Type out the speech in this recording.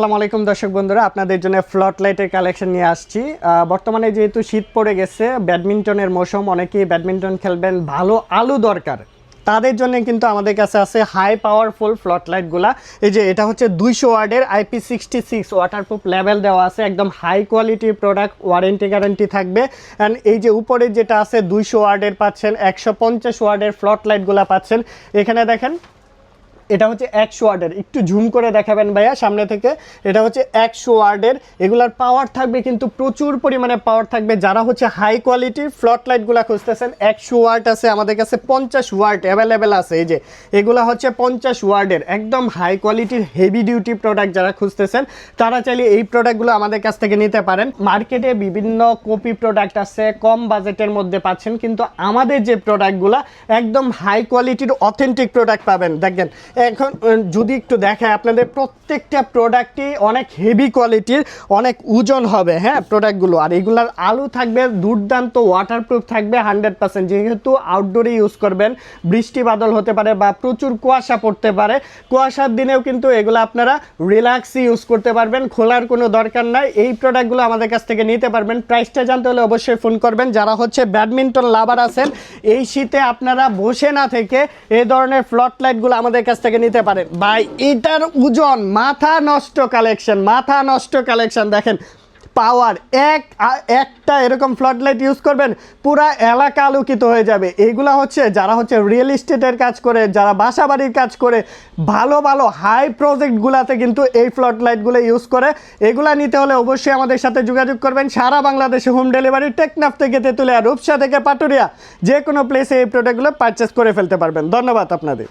আসসালামু আলাইকুম দর্শক বন্ধুরা, আপনাদের জন্য ফ্লড লাইটের কালেকশন নিয়ে আসছি। বর্তমানে যেহেতু শীত পড়ে গেছে, ব্যাডমিন্টনের মৌসুম, অনেকেই ব্যাডমিন্টন খেলবেন, ভালো আলো দরকার, তাদের জন্য কিন্তু আমাদের কাছে আছে হাই পাওয়ারফুল ফ্লড লাইটগুলা। এই যে এটা হচ্ছে 200 ওয়াটের IP66 ওয়াটারপ্রুফ লেভেল দেওয়া আছে, একদম হাই কোয়ালিটির প্রোডাক্ট, ওয়ারেন্টি গ্যারান্টি থাকবে। অ্যান্ড এই যে উপরে যেটা আছে 200 ওয়াটের পাচ্ছেন, 150 ওয়াটের ফ্লড লাইটগুলা পাচ্ছেন। এখানে দেখেন এটা হচ্ছে 100 ওয়াটের, একটু জুম করে দেখাবেন ভাইয়া সামনে থেকে। এটা হচ্ছে 100 ওয়াটের, এগুলার পাওয়ার থাকবে কিন্তু প্রচুর পরিমাণে পাওয়ার থাকবে। যারা হচ্ছে হাই কোয়ালিটির ফ্লড লাইটগুলো খুঁজতেছেন, 100 ওয়াট আছে আমাদের কাছে, 50 ওয়াট অ্যাভেলেবেল আছে। এই যে এগুলা হচ্ছে 50 ওয়াটের একদম হাই কোয়ালিটির হেভি ডিউটি প্রোডাক্ট যারা খুঁজতেছেন, তারা চাইলে এই প্রোডাক্টগুলো আমাদের কাছ থেকে নিতে পারেন। মার্কেটে বিভিন্ন কপি প্রোডাক্ট আছে, কম বাজেটের মধ্যে পাচ্ছেন, কিন্তু আমাদের যে প্রোডাক্টগুলো একদম হাই কোয়ালিটির অথেন্টিক প্রোডাক্ট পাবেন। দেখেন এখন যদি একটু দেখায় আপনাদের, প্রত্যেকটা প্রোডাক্টই অনেক হেভি কোয়ালিটির, অনেক ওজন হবে হ্যাঁ প্রোডাক্টগুলো। আর এগুলার আলো থাকবে দুর্দান্ত, ওয়াটারপ্রুফ থাকবে 100%। যেহেতু আউটডোরে ইউজ করবেন, বৃষ্টি বাদল হতে পারে বা প্রচুর কুয়াশা পড়তে পারে, কুয়াশার দিনেও কিন্তু এগুলো আপনারা রিল্যাক্সই ইউজ করতে পারবেন, খোলার কোনো দরকার নাই। এই প্রোডাক্টগুলো আমাদের কাছ থেকে নিতে পারবেন। প্রাইসটা জানতে হলে অবশ্যই ফোন করবেন। যারা হচ্ছে ব্যাডমিন্টন লাভার আছেন, এই শীতে আপনারা বসে না থেকে এই ধরনের ফ্লড লাইটগুলো আমাদের কাছ থেকে নিতে পারেন। ভাই এটার ওজন মাথা নষ্ট কালেকশন, মাথা নষ্ট কালেকশন। দেখেন পাওয়ার, একটা এরকম ফ্লড লাইট ইউজ করবেন, পুরা এলাকা আলোকিত হয়ে যাবে। এইগুলা হচ্ছে যারা হচ্ছে রিয়েল এস্টেটের কাজ করে, যারা বাসা বাড়ির কাজ করে, ভালো ভালো হাই প্রজেক্টগুলাতে কিন্তু এই ফ্লড লাইটগুলো ইউজ করে। এগুলা নিতে হলে অবশ্যই আমাদের সাথে যোগাযোগ করবেন। সারা বাংলাদেশে হোম ডেলিভারি, টেকনাফ থেকে তেতুলিয়া, রূপসা থেকে পাটুরিয়া, যে কোনো প্লেসে এই প্রোডাক্টগুলো পারচেস করে ফেলতে পারবেন। ধন্যবাদ আপনাদের।